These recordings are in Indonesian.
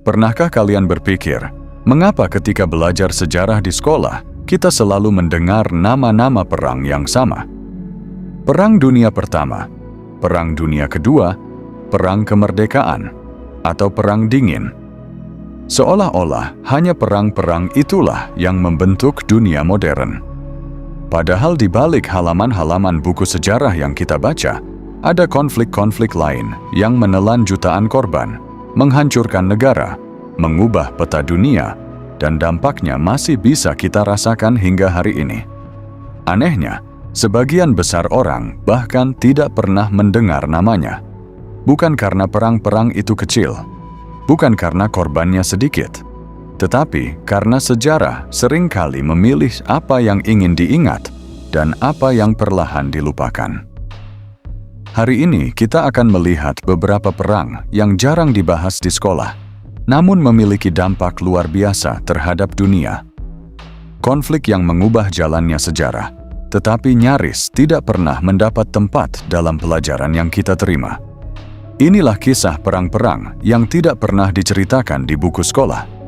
Pernahkah kalian berpikir, mengapa ketika belajar sejarah di sekolah, kita selalu mendengar nama-nama perang yang sama? Perang Dunia Pertama, Perang Dunia Kedua, Perang Kemerdekaan, atau Perang Dingin. Seolah-olah hanya perang-perang itulah yang membentuk dunia modern. Padahal di balik halaman-halaman buku sejarah yang kita baca, ada konflik-konflik lain yang menelan jutaan korban, menghancurkan negara, mengubah peta dunia, dan dampaknya masih bisa kita rasakan hingga hari ini. Anehnya, sebagian besar orang bahkan tidak pernah mendengar namanya. Bukan karena perang-perang itu kecil, bukan karena korbannya sedikit, tetapi karena sejarah seringkali memilih apa yang ingin diingat dan apa yang perlahan dilupakan. Hari ini kita akan melihat beberapa perang yang jarang dibahas di sekolah, namun memiliki dampak luar biasa terhadap dunia. Konflik yang mengubah jalannya sejarah, tetapi nyaris tidak pernah mendapat tempat dalam pelajaran yang kita terima. Inilah kisah perang-perang yang tidak pernah diceritakan di buku sekolah.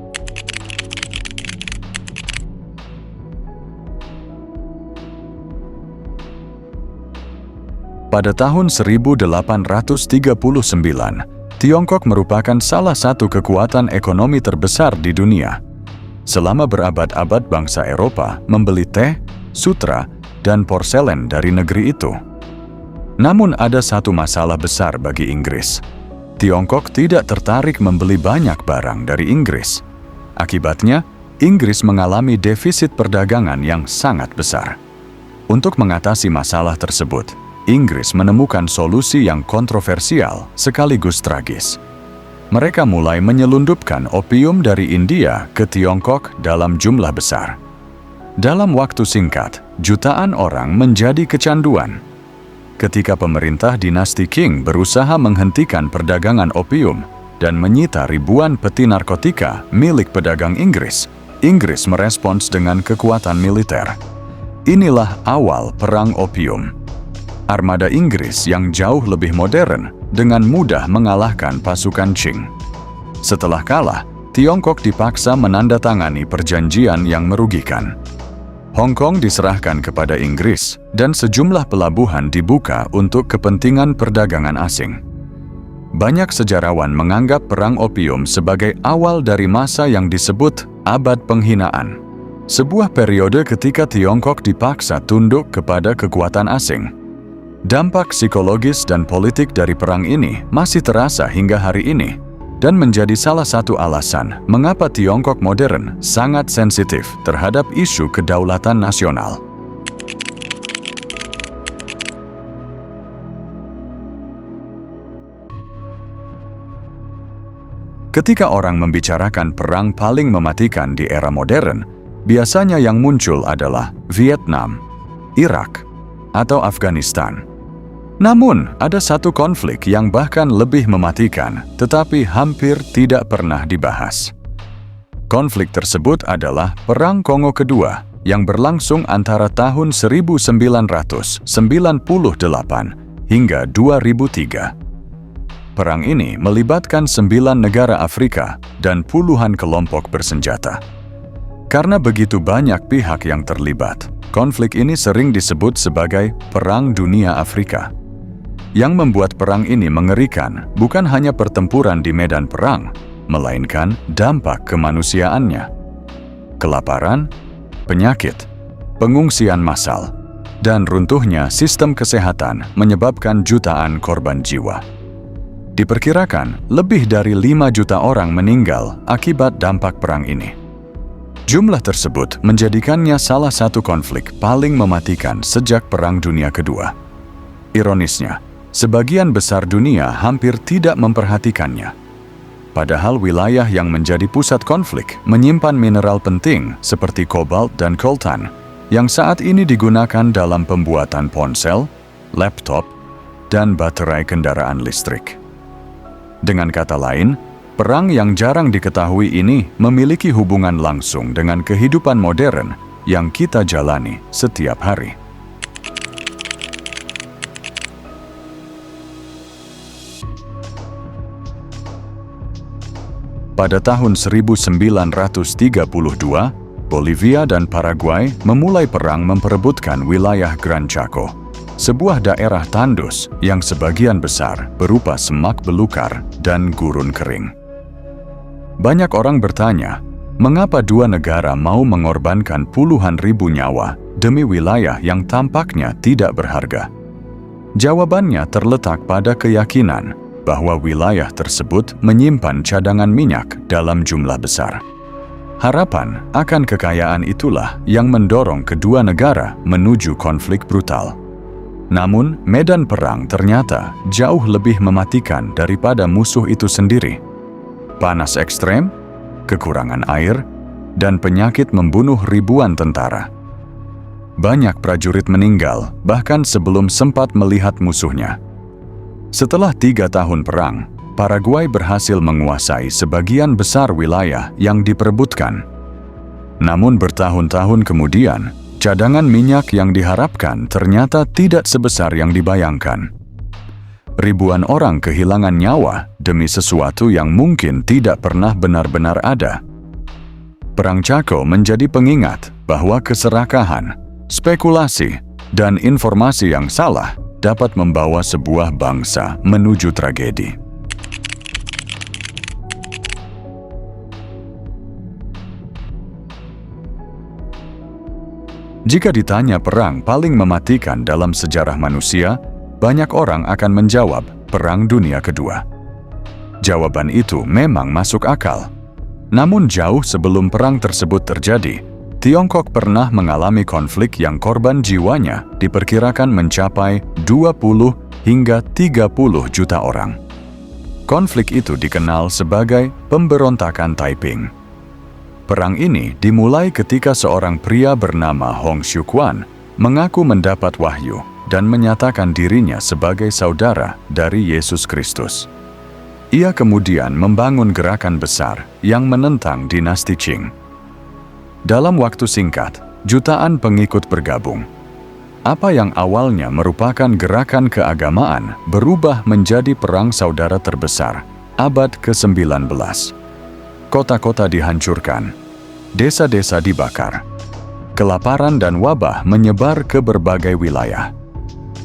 Pada tahun 1839, Tiongkok merupakan salah satu kekuatan ekonomi terbesar di dunia. Selama berabad-abad bangsa Eropa membeli teh, sutra, dan porselen dari negeri itu. Namun ada satu masalah besar bagi Inggris. Tiongkok tidak tertarik membeli banyak barang dari Inggris. Akibatnya, Inggris mengalami defisit perdagangan yang sangat besar. Untuk mengatasi masalah tersebut, Inggris menemukan solusi yang kontroversial sekaligus tragis. Mereka mulai menyelundupkan opium dari India ke Tiongkok dalam jumlah besar. Dalam waktu singkat, jutaan orang menjadi kecanduan. Ketika pemerintah dinasti Qing berusaha menghentikan perdagangan opium dan menyita ribuan peti narkotika milik pedagang Inggris, Inggris merespons dengan kekuatan militer. Inilah awal Perang Opium. Armada Inggris yang jauh lebih modern dengan mudah mengalahkan pasukan Qing. Setelah kalah, Tiongkok dipaksa menandatangani perjanjian yang merugikan. Hong Kong diserahkan kepada Inggris dan sejumlah pelabuhan dibuka untuk kepentingan perdagangan asing. Banyak sejarawan menganggap Perang Opium sebagai awal dari masa yang disebut Abad Penghinaan, sebuah periode ketika Tiongkok dipaksa tunduk kepada kekuatan asing. Dampak psikologis dan politik dari perang ini masih terasa hingga hari ini dan menjadi salah satu alasan mengapa Tiongkok modern sangat sensitif terhadap isu kedaulatan nasional. Ketika orang membicarakan perang paling mematikan di era modern, biasanya yang muncul adalah Vietnam, Irak, atau Afghanistan. Namun, ada satu konflik yang bahkan lebih mematikan, tetapi hampir tidak pernah dibahas. Konflik tersebut adalah Perang Kongo Kedua, yang berlangsung antara tahun 1998 hingga 2003. Perang ini melibatkan 9 negara Afrika dan puluhan kelompok bersenjata. Karena begitu banyak pihak yang terlibat, konflik ini sering disebut sebagai Perang Dunia Afrika. Yang membuat perang ini mengerikan bukan hanya pertempuran di medan perang, melainkan dampak kemanusiaannya. Kelaparan, penyakit, pengungsian massal, dan runtuhnya sistem kesehatan menyebabkan jutaan korban jiwa. Diperkirakan lebih dari 5 juta orang meninggal akibat dampak perang ini. Jumlah tersebut menjadikannya salah satu konflik paling mematikan sejak Perang Dunia Kedua. Ironisnya, sebagian besar dunia hampir tidak memperhatikannya. Padahal wilayah yang menjadi pusat konflik menyimpan mineral penting seperti kobalt dan coltan yang saat ini digunakan dalam pembuatan ponsel, laptop, dan baterai kendaraan listrik. Dengan kata lain, perang yang jarang diketahui ini memiliki hubungan langsung dengan kehidupan modern yang kita jalani setiap hari. pada tahun 1932, Bolivia dan Paraguay memulai perang memperebutkan wilayah Gran Chaco, sebuah daerah tandus yang sebagian besar berupa semak belukar dan gurun kering. Banyak orang bertanya, mengapa dua negara mau mengorbankan puluhan ribu nyawa demi wilayah yang tampaknya tidak berharga? Jawabannya terletak pada keyakinan bahwa wilayah tersebut menyimpan cadangan minyak dalam jumlah besar. Harapan akan kekayaan itulah yang mendorong kedua negara menuju konflik brutal. Namun, medan perang ternyata jauh lebih mematikan daripada musuh itu sendiri. Panas ekstrem, kekurangan air, dan penyakit membunuh ribuan tentara. Banyak prajurit meninggal bahkan sebelum sempat melihat musuhnya. Setelah 3 tahun perang, Paraguay berhasil menguasai sebagian besar wilayah yang diperebutkan. Namun bertahun-tahun kemudian, cadangan minyak yang diharapkan ternyata tidak sebesar yang dibayangkan. Ribuan orang kehilangan nyawa demi sesuatu yang mungkin tidak pernah benar-benar ada. Perang Chaco menjadi pengingat bahwa keserakahan, spekulasi, dan informasi yang salah dapat membawa sebuah bangsa menuju tragedi. Jika ditanya perang paling mematikan dalam sejarah manusia, banyak orang akan menjawab Perang Dunia Kedua. Jawaban itu memang masuk akal. Namun jauh sebelum perang tersebut terjadi, Tiongkok pernah mengalami konflik yang korban jiwanya diperkirakan mencapai 20 hingga 30 juta orang. Konflik itu dikenal sebagai pemberontakan Taiping. Perang ini dimulai ketika seorang pria bernama Hong Xiuquan mengaku mendapat wahyu dan menyatakan dirinya sebagai saudara dari Yesus Kristus. Ia kemudian membangun gerakan besar yang menentang dinasti Qing. Dalam waktu singkat, jutaan pengikut bergabung. Apa yang awalnya merupakan gerakan keagamaan berubah menjadi perang saudara terbesar abad ke-19. Kota-kota dihancurkan, desa-desa dibakar, kelaparan dan wabah menyebar ke berbagai wilayah.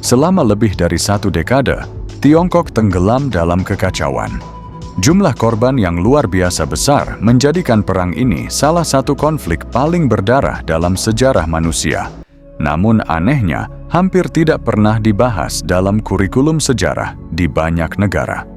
Selama lebih dari 1 dekade, Tiongkok tenggelam dalam kekacauan. Jumlah korban yang luar biasa besar menjadikan perang ini salah satu konflik paling berdarah dalam sejarah manusia. Namun anehnya, hampir tidak pernah dibahas dalam kurikulum sejarah di banyak negara.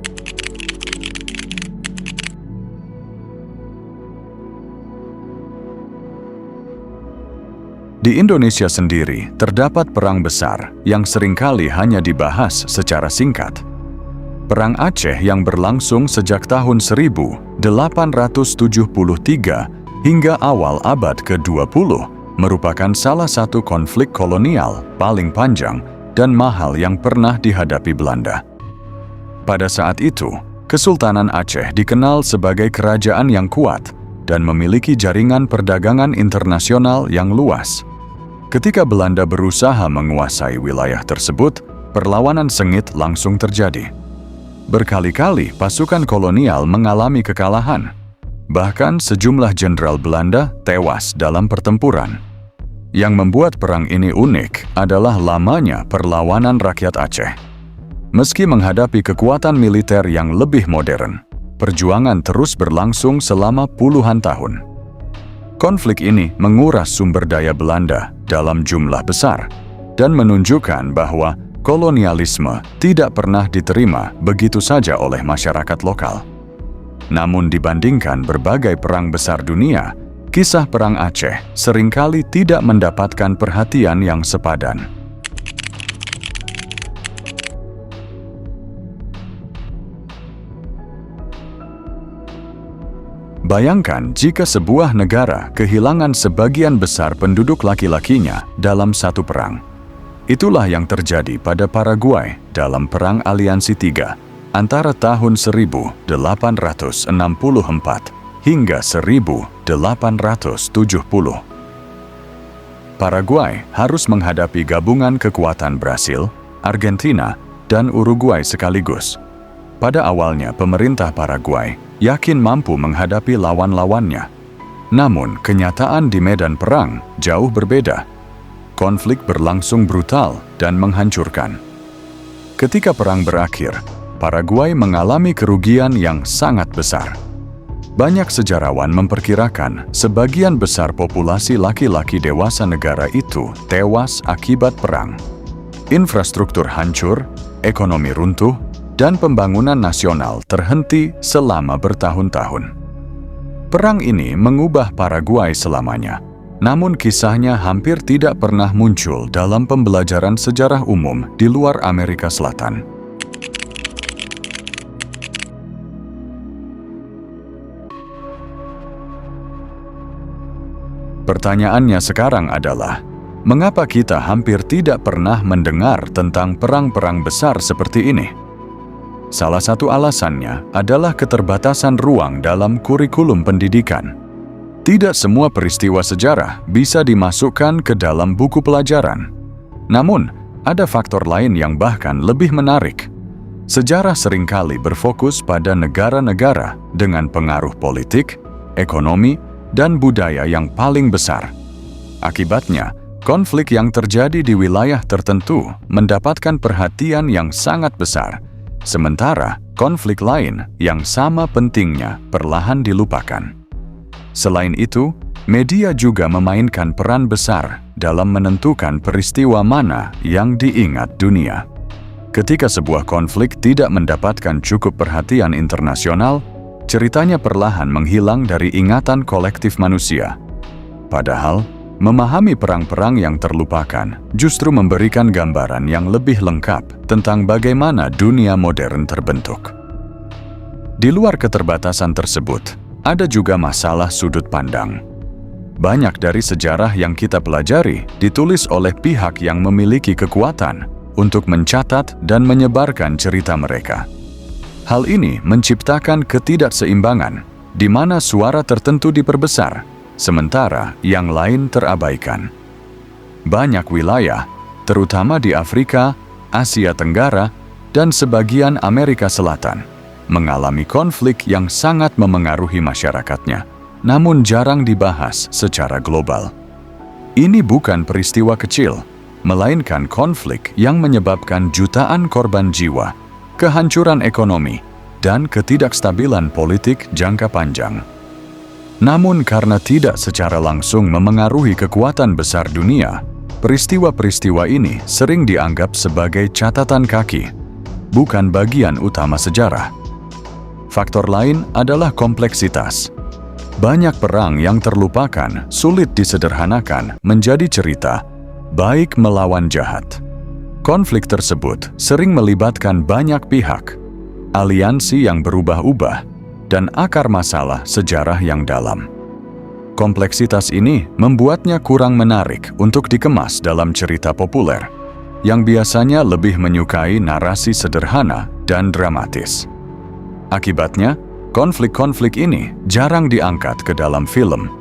Di Indonesia sendiri, terdapat perang besar yang seringkali hanya dibahas secara singkat. Perang Aceh yang berlangsung sejak tahun 1873 hingga awal abad ke-20 merupakan salah satu konflik kolonial paling panjang dan mahal yang pernah dihadapi Belanda. Pada saat itu, Kesultanan Aceh dikenal sebagai kerajaan yang kuat dan memiliki jaringan perdagangan internasional yang luas. Ketika Belanda berusaha menguasai wilayah tersebut, perlawanan sengit langsung terjadi. Berkali-kali pasukan kolonial mengalami kekalahan. Bahkan sejumlah jenderal Belanda tewas dalam pertempuran. Yang membuat perang ini unik adalah lamanya perlawanan rakyat Aceh. Meski menghadapi kekuatan militer yang lebih modern, perjuangan terus berlangsung selama puluhan tahun. Konflik ini menguras sumber daya Belanda dalam jumlah besar dan menunjukkan bahwa kolonialisme tidak pernah diterima begitu saja oleh masyarakat lokal. Namun dibandingkan berbagai perang besar dunia, kisah Perang Aceh seringkali tidak mendapatkan perhatian yang sepadan. Bayangkan jika sebuah negara kehilangan sebagian besar penduduk laki-lakinya dalam satu perang. Itulah yang terjadi pada Paraguay dalam Perang Aliansi III antara tahun 1864 hingga 1870. Paraguay harus menghadapi gabungan kekuatan Brasil, Argentina, dan Uruguay sekaligus. pada awalnya pemerintah Paraguay yakin mampu menghadapi lawan-lawannya. Namun, kenyataan di medan perang jauh berbeda. Konflik berlangsung brutal dan menghancurkan. Ketika perang berakhir, Paraguay mengalami kerugian yang sangat besar. Banyak sejarawan memperkirakan sebagian besar populasi laki-laki dewasa negara itu tewas akibat perang. Infrastruktur hancur, ekonomi runtuh, dan pembangunan nasional terhenti selama bertahun-tahun. Perang ini mengubah Paraguay selamanya. Namun kisahnya hampir tidak pernah muncul dalam pembelajaran sejarah umum di luar Amerika Selatan. Pertanyaannya sekarang adalah, mengapa kita hampir tidak pernah mendengar tentang perang-perang besar seperti ini? Salah satu alasannya adalah keterbatasan ruang dalam kurikulum pendidikan. Tidak semua peristiwa sejarah bisa dimasukkan ke dalam buku pelajaran. Namun, ada faktor lain yang bahkan lebih menarik. Sejarah seringkali berfokus pada negara-negara dengan pengaruh politik, ekonomi, dan budaya yang paling besar. Akibatnya, konflik yang terjadi di wilayah tertentu mendapatkan perhatian yang sangat besar, sementara konflik lain yang sama pentingnya perlahan dilupakan. Selain itu, media juga memainkan peran besar dalam menentukan peristiwa mana yang diingat dunia. Ketika sebuah konflik tidak mendapatkan cukup perhatian internasional, ceritanya perlahan menghilang dari ingatan kolektif manusia. Padahal, memahami perang-perang yang terlupakan justru memberikan gambaran yang lebih lengkap tentang bagaimana dunia modern terbentuk. Di luar keterbatasan tersebut, ada juga masalah sudut pandang. Banyak dari sejarah yang kita pelajari ditulis oleh pihak yang memiliki kekuatan untuk mencatat dan menyebarkan cerita mereka. Hal ini menciptakan ketidakseimbangan, di mana suara tertentu diperbesar, sementara yang lain terabaikan. Banyak wilayah, terutama di Afrika, Asia Tenggara, dan sebagian Amerika Selatan, mengalami konflik yang sangat memengaruhi masyarakatnya, namun jarang dibahas secara global. Ini bukan peristiwa kecil, melainkan konflik yang menyebabkan jutaan korban jiwa, kehancuran ekonomi, dan ketidakstabilan politik jangka panjang. Namun karena tidak secara langsung memengaruhi kekuatan besar dunia, peristiwa-peristiwa ini sering dianggap sebagai catatan kaki, bukan bagian utama sejarah. Faktor lain adalah kompleksitas. Banyak perang yang terlupakan sulit disederhanakan menjadi cerita baik melawan jahat. Konflik tersebut sering melibatkan banyak pihak, aliansi yang berubah-ubah, dan akar masalah sejarah yang dalam. Kompleksitas ini membuatnya kurang menarik untuk dikemas dalam cerita populer, yang biasanya lebih menyukai narasi sederhana dan dramatis. Akibatnya, konflik-konflik ini jarang diangkat ke dalam film,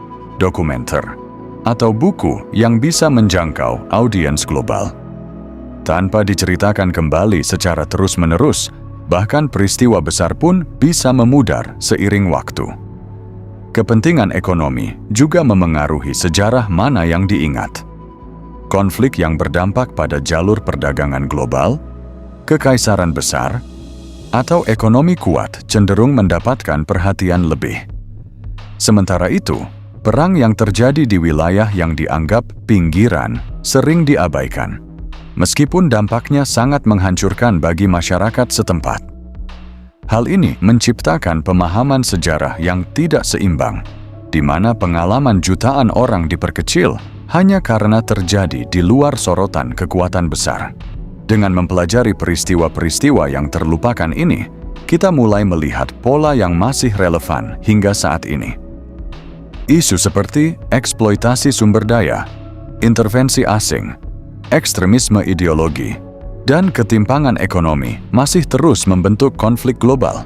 dokumenter, atau buku yang bisa menjangkau audiens global. Tanpa diceritakan kembali secara terus-menerus, bahkan peristiwa besar pun bisa memudar seiring waktu. Kepentingan ekonomi juga memengaruhi sejarah mana yang diingat. Konflik yang berdampak pada jalur perdagangan global, kekaisaran besar, atau ekonomi kuat cenderung mendapatkan perhatian lebih. Sementara itu, perang yang terjadi di wilayah yang dianggap pinggiran sering diabaikan, meskipun dampaknya sangat menghancurkan bagi masyarakat setempat. Hal ini menciptakan pemahaman sejarah yang tidak seimbang, di mana pengalaman jutaan orang diperkecil hanya karena terjadi di luar sorotan kekuatan besar. Dengan mempelajari peristiwa-peristiwa yang terlupakan ini, kita mulai melihat pola yang masih relevan hingga saat ini. Isu seperti eksploitasi sumber daya, intervensi asing, ekstremisme ideologi, dan ketimpangan ekonomi masih terus membentuk konflik global.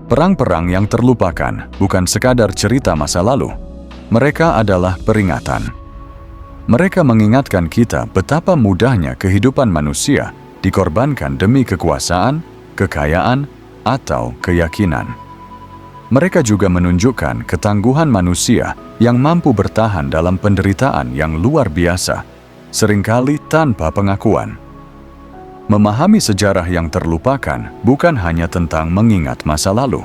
Perang-perang yang terlupakan bukan sekadar cerita masa lalu, mereka adalah peringatan. Mereka mengingatkan kita betapa mudahnya kehidupan manusia dikorbankan demi kekuasaan, kekayaan, atau keyakinan. Mereka juga menunjukkan ketangguhan manusia yang mampu bertahan dalam penderitaan yang luar biasa, seringkali tanpa pengakuan. Memahami sejarah yang terlupakan bukan hanya tentang mengingat masa lalu.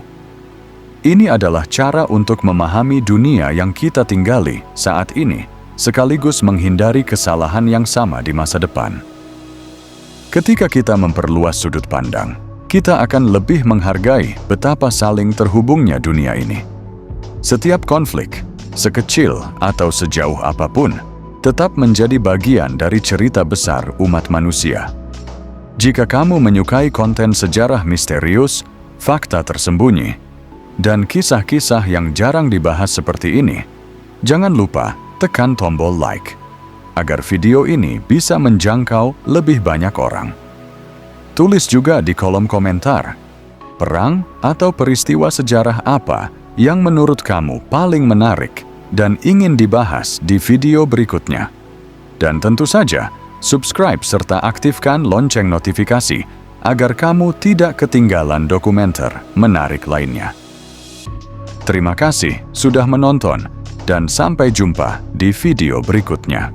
Ini adalah cara untuk memahami dunia yang kita tinggali saat ini, sekaligus menghindari kesalahan yang sama di masa depan. Ketika kita memperluas sudut pandang, kita akan lebih menghargai betapa saling terhubungnya dunia ini. Setiap konflik, sekecil atau sejauh apapun, tetap menjadi bagian dari cerita besar umat manusia. Jika kamu menyukai konten sejarah misterius, fakta tersembunyi, dan kisah-kisah yang jarang dibahas seperti ini, jangan lupa tekan tombol like, agar video ini bisa menjangkau lebih banyak orang. Tulis juga di kolom komentar, perang atau peristiwa sejarah apa yang menurut kamu paling menarik dan ingin dibahas di video berikutnya. Dan tentu saja, subscribe serta aktifkan lonceng notifikasi agar kamu tidak ketinggalan dokumenter menarik lainnya. Terima kasih sudah menonton, dan sampai jumpa di video berikutnya.